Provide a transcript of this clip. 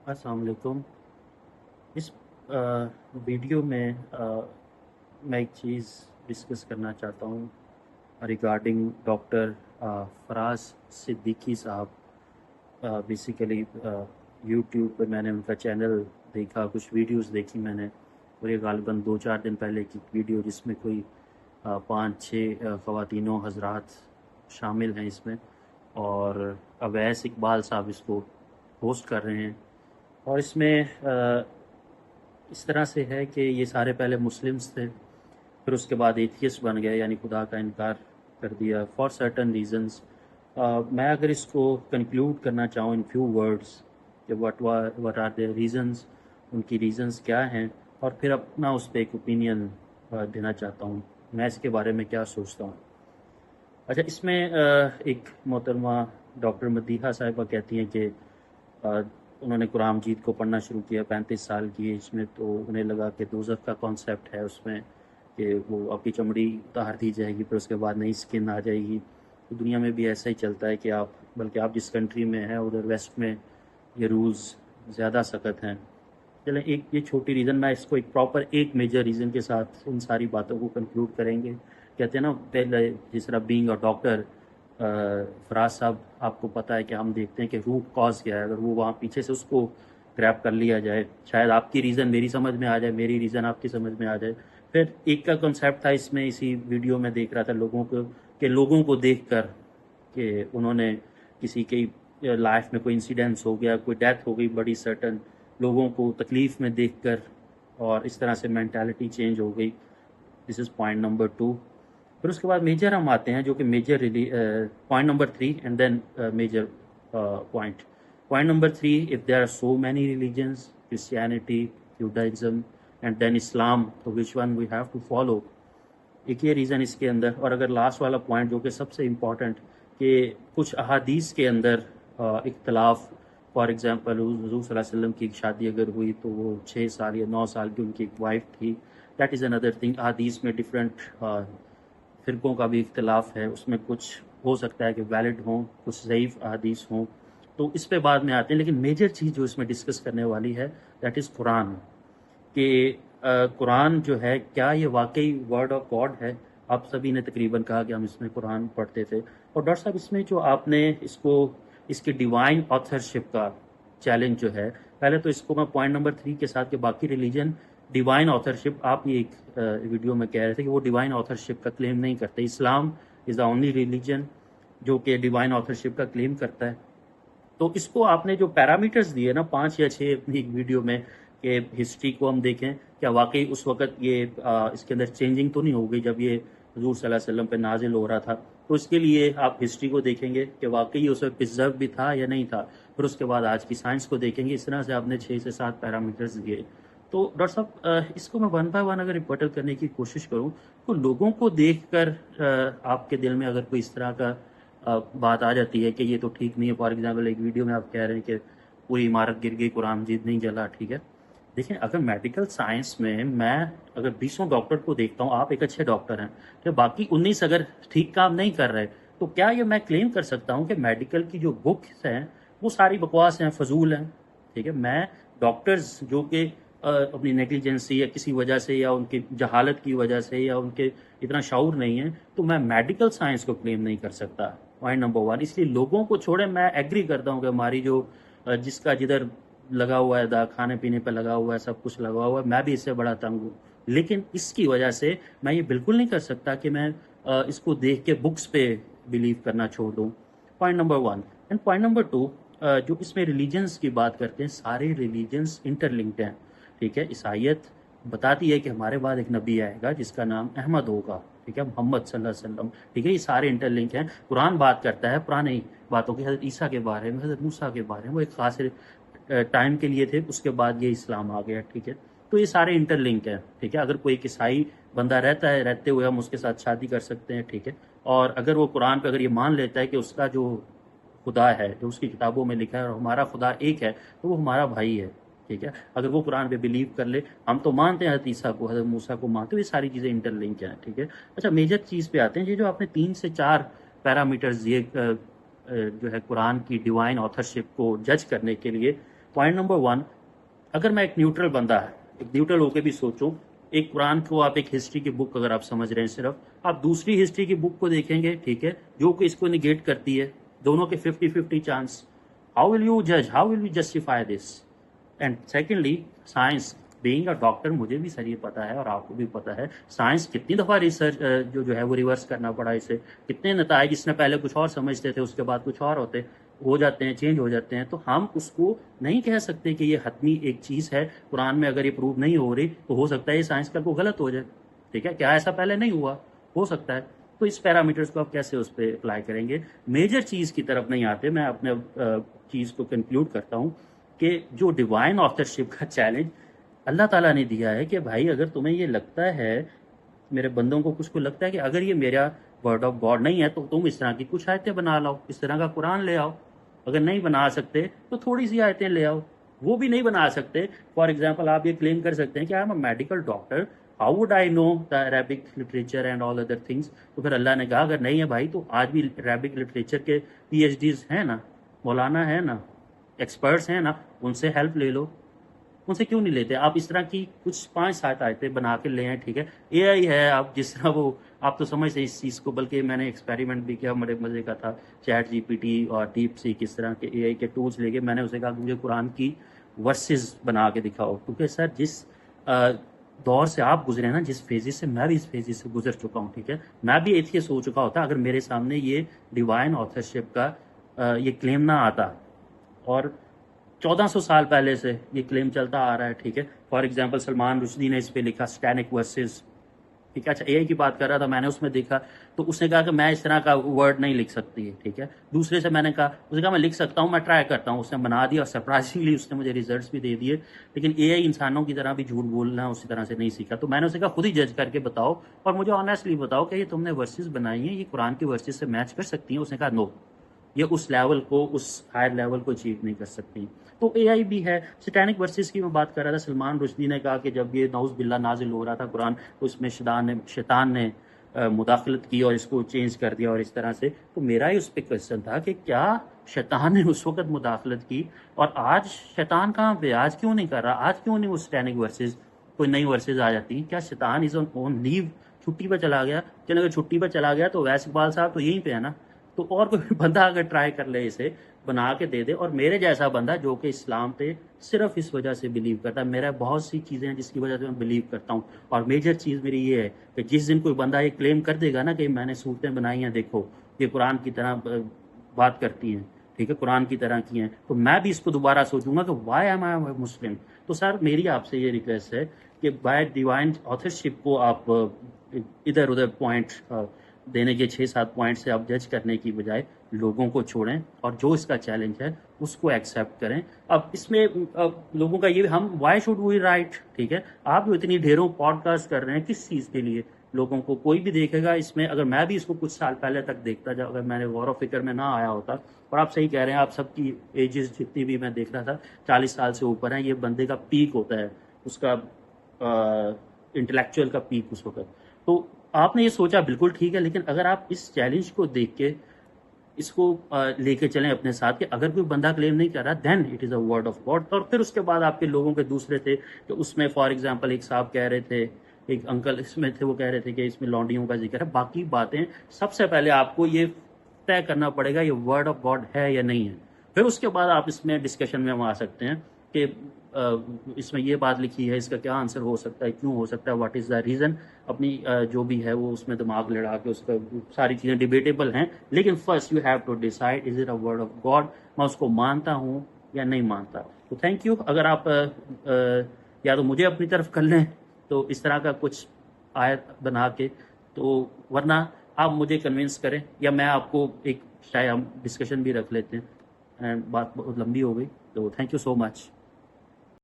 अस्सलाम वालेकुम। इस वीडियो में मैं एक चीज़ डिस्कस करना चाहता हूँ रिगार्डिंग डॉक्टर फराज सिद्दीकी साहब। बेसिकली यूट्यूब पे मैंने उनका चैनल देखा, कुछ वीडियोस देखी मैंने, और ये गालिबन 2-4 दिन पहले की वीडियो जिसमें कोई 5-6 ख़वातीनो हजरात शामिल हैं इसमें, और अवैस इकबाल साहब इसको होस्ट कर रहे हैं। और इसमें इस तरह से है कि ये सारे पहले मुस्लिम्स थे, फिर उसके बाद एथियस्ट बन गए, यानी खुदा का इनकार कर दिया फॉर सर्टन रीजंस। मैं अगर इसको कंक्लूड करना चाहूँ इन फ्यू वर्ड्स कि व्हाट आर द रीजंस, उनकी रीजंस क्या हैं, और फिर अपना उस पर एक ओपिनियन देना चाहता हूँ मैं इसके बारे में क्या सोचता हूँ। अच्छा, इसमें एक मोहतरमा डॉक्टर मदीहा साहिबा कहती हैं कि उन्होंने कुरान मजीद को पढ़ना शुरू किया 35 साल की एज में, तो उन्हें लगा कि दोज़ख का कॉन्सेप्ट है उसमें कि वो आपकी चमड़ी उतार दी जाएगी, फिर उसके बाद नई स्किन आ जाएगी। तो दुनिया में भी ऐसा ही चलता है कि बल्कि आप जिस कंट्री में हैं उधर वेस्ट में ये रूल्स ज़्यादा सख्त हैं। चलें, एक ये छोटी रीज़न, मैं इसको एक प्रॉपर एक मेजर रीज़न के साथ इन सारी बातों को कंक्लूड करेंगे। कहते हैं ना, पहले जिस तरह बीइंग अ डॉक्टर, फराज साहब, आपको पता है कि हम देखते हैं कि रूट कॉज क्या है, अगर वो वहाँ पीछे से उसको ग्रैब कर लिया जाए, शायद आपकी रीज़न मेरी समझ में आ जाए, मेरी रीज़न आपकी समझ में आ जाए। फिर एक का कॉन्सेप्ट था इसमें, इसी वीडियो में देख रहा था लोगों को देख कर कि उन्होंने किसी की लाइफ में कोई इंसिडेंस हो गया, कोई डेथ हो गई बड़ी सर्टन, लोगों को तकलीफ़ में देखकर, और इस तरह से मेंटालिटी चेंज हो गई। This is point number 2। फिर उसके बाद मेजर हम आते हैं, जो कि major point number 3 and then major point. Point number 3, if there are so many religions, Christianity, Judaism and then Islam, तो which one we have to follow. एक ये रीज़न इसके अंदर। और अगर लास्ट वाला पॉइंट जो कि सबसे इम्पॉर्टेंट, कि कुछ अहादीस के अंदर इख्तलाफ, फॉर एग्ज़ाम्पल हुज़ूर सल्लल्लाहु अलैहि वसल्लम की शादी अगर हुई तो वो 6 साल या 9 साल की उनकी एक वाइफ थी, दैट इज़ अनदर थिंग। अहादीस में डिफरेंट फ़िरक़ों का भी इख्तलाफ है, उसमें कुछ हो सकता है कि वैलिड हों, कुछ ज़ईफ़ अहादीस हों, तो इस पे बाद में आते हैं। लेकिन मेजर चीज़ जो इसमें डिस्कस करने वाली है, दैट इज़ कुरान। कि कुरान जो है, क्या ये वाकई वर्ड ऑफ गॉड है? आप सभी ने तकरीबन कहा कि हम इसमें कुरान पढ़ते थे, और डॉक्टर साहब इसमें जो आपने इसकी डिवाइन ऑथरशिप का चैलेंज जो है, पहले तो इसको मैं पॉइंट नंबर 3 के साथ, कि बाकी रिलीजन डिवाइन ऑथरशिप, आप ये एक वीडियो में कह रहे थे कि वो डिवाइन ऑथरशिप का क्लेम नहीं करते। इस्लाम इज़ द ओनली रिलीजन जो कि डिवाइन ऑथरशिप का क्लेम करता है। तो इसको आपने जो पैरामीटर्स दिए ना 5 या 6 अपनी एक वीडियो में, कि हिस्ट्री को हम देखें, क्या वाकई उस वक़्त ये इसके अंदर चेंजिंग तो नहीं हो गई जब ये हुज़ूर सल्लल्लाहु अलैहि वसल्लम पे नाज़िल हो रहा था। तो इसके लिए आप हिस्ट्री को देखेंगे कि वाकई उस वक़्त प्रिज़र्व भी था या नहीं था। फिर उसके बाद आज की साइंस को देखेंगे। इस तरह से आपने 6 से 7 पैरामीटर्स दिए। तो डॉक्टर साहब, इसको मैं वन बाय वन अगर रिपोर्टल करने की कोशिश करूँ, तो लोगों को देखकर आपके दिल में अगर कोई इस तरह का बात आ जाती है कि ये तो ठीक नहीं है। फॉर एग्जांपल, एक वीडियो में आप कह रहे हैं कि पूरी इमारत गिर गई, कुरान मजीद नहीं जला, ठीक है। देखिए, अगर मेडिकल साइंस में मैं अगर 20 डॉक्टर को देखता हूँ, आप एक अच्छे डॉक्टर हैं, तो बाकी 19 अगर ठीक काम नहीं कर रहे, तो क्या ये मैं क्लेम कर सकता हूँ कि मेडिकल की जो बुक्स हैं वो सारी बकवास हैं, फजूल हैं? ठीक है, मैं डॉक्टर्स जो कि अपनी नेग्लिजेंसी या किसी वजह से, या उनकी जहालत की वजह से, या उनके इतना शाऊर नहीं है, तो मैं मेडिकल साइंस को क्लेम नहीं कर सकता। Point number 1। इसलिए लोगों को छोड़े, मैं एग्री करता हूँ कि हमारी जो जिसका जिधर लगा हुआ है, खाने पीने पे लगा हुआ है, सब कुछ लगा हुआ है, मैं भी इससे बड़ा तंग हूँ। लेकिन इसकी वजह से मैं ये बिल्कुल नहीं कर सकता कि मैं इसको देख के बुक्स पे बिलीव करना छोड़ दूँ। Point number 1। And point number 2, जो इसमें रिलीजन्स की बात करते हैं, सारे रिलीजन्स इंटरलिंक्ड हैं। ठीक है, ईसाईयत बताती है कि हमारे बाद एक नबी आएगा जिसका नाम अहमद होगा, ठीक है, मोहम्मद सल्लल्लाहु अलैहि वसल्लम, ठीक है। ये सारे इंटरलिंक हैं। कुरान बात करता है पुरानी बातों की, हज़रत ईसा के बारे में, हज़रत मूसा के बारे में, वो एक खास टाइम के लिए थे, उसके बाद ये इस्लाम आ गया, ठीक है। तो ये सारे इंटरलिंक हैं, ठीक है। अगर कोई एक ईसाई बंदा रहता है, रहते हुए हम उसके साथ शादी कर सकते हैं, ठीक है। और अगर वो कुरान पे अगर ये मान लेता है कि उसका जो खुदा है, जो उसकी किताबों में लिखा है, और हमारा खुदा एक है, तो वो हमारा भाई है, ठीक है। अगर वो कुरान पे बिलीव कर ले, हम तो मानते हैं हज़रत ईसा को, हज़रत मूसा को मानते हैं, ये सारी चीज़ें इंटरलिंक हैं, ठीक है। अच्छा, मेजर चीज़ पे आते हैं। ये जो आपने 3 से 4 पैरामीटर्स दिए जो है कुरान की डिवाइन ऑथरशिप को जज करने के लिए, पॉइंट नंबर 1, अगर मैं एक न्यूट्रल बंदा है, एक न्यूट्रल होकर भी सोचूं, एक कुरान को आप एक हिस्ट्री की बुक अगर आप समझ रहे हैं, सिर्फ आप दूसरी हिस्ट्री की बुक को देखेंगे, ठीक है, जो कि इसको निगेट करती है, दोनों के 50-50 चांस, हाउ विल यू जज, how will you justify this? And secondly, science, being a doctor, मुझे भी सर ये पता है और आपको भी पता है, साइंस कितनी दफ़ा रिसर्च जो है वो रिवर्स करना पड़ा इसे, कितने नताइज इसने पहले कुछ और समझते थे, उसके बाद कुछ और हो जाते हैं, चेंज हो जाते हैं। तो हम उसको नहीं कह सकते कि ये हतमी एक चीज़ है, कुरान में अगर ये प्रूव नहीं हो रही तो हो सकता है ये साइंस कल को गलत हो जाए, ठीक है, क्या ऐसा पहले नहीं हुआ, हो सकता है। तो इस पैरामीटर्स को आप कैसे उस पर अप्लाई करेंगे? मेजर चीज़ की तरफ नहीं आते, मैं अपने चीज़ को कंक्लूड करता हूँ कि जो डिवाइन ऑथरशिप का चैलेंज अल्लाह ताला ने दिया है कि भाई अगर तुम्हें ये लगता है, मेरे बंदों को कुछ को लगता है कि अगर ये मेरा वर्ड ऑफ गॉड नहीं है तो तुम इस तरह की कुछ आयतें बना लाओ, इस तरह का कुरान ले आओ। अगर नहीं बना सकते तो थोड़ी सी आयतें ले आओ, वो भी नहीं बना सकते। फॉर एग्जाम्पल आप ये क्लेम कर सकते हैं कि I am a medical doctor, how would I know the Arabic literature and all other things? तो फिर अल्लाह ने कहा अगर नहीं है भाई तो आज भी अरेबिक लिटरेचर के PhDs हैं ना, मौलाना है ना, एक्सपर्ट्स हैं ना, उनसे हेल्प ले लो। उनसे क्यों नहीं लेते? आप इस तरह की कुछ 5-7 आयतें बना के ले आए, ठीक है, AI है, आप जिस तरह वो आप तो समझते इस चीज़ को, बल्कि मैंने एक्सपेरिमेंट भी किया, बड़े मज़े का था। चैट GPT और डीप सीक इस तरह के AI के टूल्स लेके मैंने उसे कहा मुझे कुरान की वर्सेस बना के दिखाओ, क्योंकि सर जिस दौर से आप गुजरे ना, जिस फेजिस से मैं भी इस फेजिस से गुजर चुका हूँ, ठीक है, मैं भी एथियस्ट हो चुका होता अगर मेरे सामने ये डिवाइन ऑथरशिप का ये क्लेम ना आता। और 1400 साल पहले से ये क्लेम चलता आ रहा है, ठीक है। फॉर एग्जांपल सलमान रुश्दी ने इस पे लिखा स्टैनिक वर्सेस, ठीक है। अच्छा, AI की बात कर रहा था, मैंने उसमें देखा तो उसने कहा कि मैं इस तरह का वर्ड नहीं लिख सकती है, ठीक है। दूसरे से मैंने कहा, उसने कहा मैं लिख सकता हूँ, मैं ट्राई करता हूँ। उसने बना दिया और सरप्राइजिंगली उसने मुझे रिजल्ट्स भी दे दिए। लेकिन AI इंसानों की तरह भी झूठ बोलना उसी तरह से नहीं सीखा। तो मैंने उसे कहा खुद ही जज करके बताओ और मुझे ऑनेस्टली बताओ कि ये तुमने वर्सेस बनाई है, ये कुरान की वर्सेस से मैच कर सकती हैं? उसने कहा नो, ये उस लेवल को, उस हायर लेवल को अचीव नहीं कर सकती। तो AI भी है। सैटेनिक वर्सेस की मैं बात कर रहा था, सलमान रुश्दी ने कहा कि जब ये नौज़ बिल्ला नाजिल हो रहा था कुरान, तो इसमें शैतान ने मुदाखलत की और इसको चेंज कर दिया और इस तरह से। तो मेरा ही उस पर क्वेश्चन था कि क्या शैतान ने उस वक्त मुदाखलत की और आज शैतान कहाँ पे, आज क्यों नहीं कर रहा? आज क्यों नहीं वो सैटेनिक वर्सेस, कोई नई वर्सेस आ जाती? क्या शैतान इज ऑन लीव, छुट्टी पर चला गया? चलो अगर छुट्टी पर चला गया तो वैस इकबाल साहब तो यहीं पे है ना, तो और कोई बंदा अगर ट्राई कर ले इसे बना के दे दे। और मेरे जैसा बंदा जो कि इस्लाम पे सिर्फ इस वजह से बिलीव करता है, मेरा बहुत सी चीज़ें हैं जिसकी वजह से मैं बिलीव करता हूँ, और मेजर चीज़ मेरी ये है कि जिस दिन कोई बंदा ये क्लेम कर देगा ना कि मैंने सूरतें बनाई हैं, देखो ये कुरान की तरह बात करती हैं, ठीक है, कुरान की तरह की हैं, तो मैं भी इसको दोबारा सोचूंगा कि वाई एम आई मुस्लिम। तो सर मेरी आपसे ये रिक्वेस्ट है कि बाय डिवाइन ऑथरशिप को आप इधर उधर पॉइंट देने के 6-7 पॉइंट से आप जज करने की बजाय लोगों को छोड़ें और जो इसका चैलेंज है उसको एक्सेप्ट करें। अब इसमें लोगों का ये, हम वाई शुड वी राइट, ठीक है, आप जो इतनी ढेरों पॉडकास्ट कर रहे हैं किस चीज़ के लिए? लोगों को कोई भी देखेगा इसमें। अगर मैं भी इसको कुछ साल पहले तक देखता, जब अगर मैंने गौर फिक्र में ना आया होता, और आप सही कह रहे हैं, आप सबकी एजेस जितनी भी मैं देख रहा था 40 साल से ऊपर है, ये बंदे का पीक होता है, उसका इंटेलेक्चुअल का पीक उस वक्त। तो आपने ये सोचा बिल्कुल ठीक है, लेकिन अगर आप इस चैलेंज को देख के इसको लेके चलें अपने साथ कि अगर कोई बंदा क्लेम नहीं कर रहा then it is a word of God. और फिर उसके बाद आपके लोगों के दूसरे थे कि उसमें फॉर एग्जांपल एक साहब कह रहे थे, एक अंकल इसमें थे, वो कह रहे थे कि इसमें लौंडियों का जिक्र है। बाकी बातें सबसे पहले आपको ये तय करना पड़ेगा ये वर्ड ऑफ गॉड है या नहीं है, फिर उसके बाद आप इसमें डिस्कशन में हम आ सकते हैं कि इसमें ये बात लिखी है, इसका क्या आंसर हो सकता है, क्यों हो सकता है, व्हाट इज़ द रीज़न। अपनी जो भी है वो उसमें दिमाग लड़ा के उसका सारी चीज़ें डिबेटेबल हैं, लेकिन first you have to decide is it a word of God, मैं उसको मानता हूँ या नहीं मानता। तो थैंक यू। अगर आप या तो मुझे अपनी तरफ कर लें तो इस तरह का कुछ आयत बना के, तो वरना आप मुझे कन्विंस करें, या मैं आपको एक शायद हम डिस्कशन भी रख लेते हैं। एंड बात बहुत लंबी हो गई, तो थैंक यू सो मच।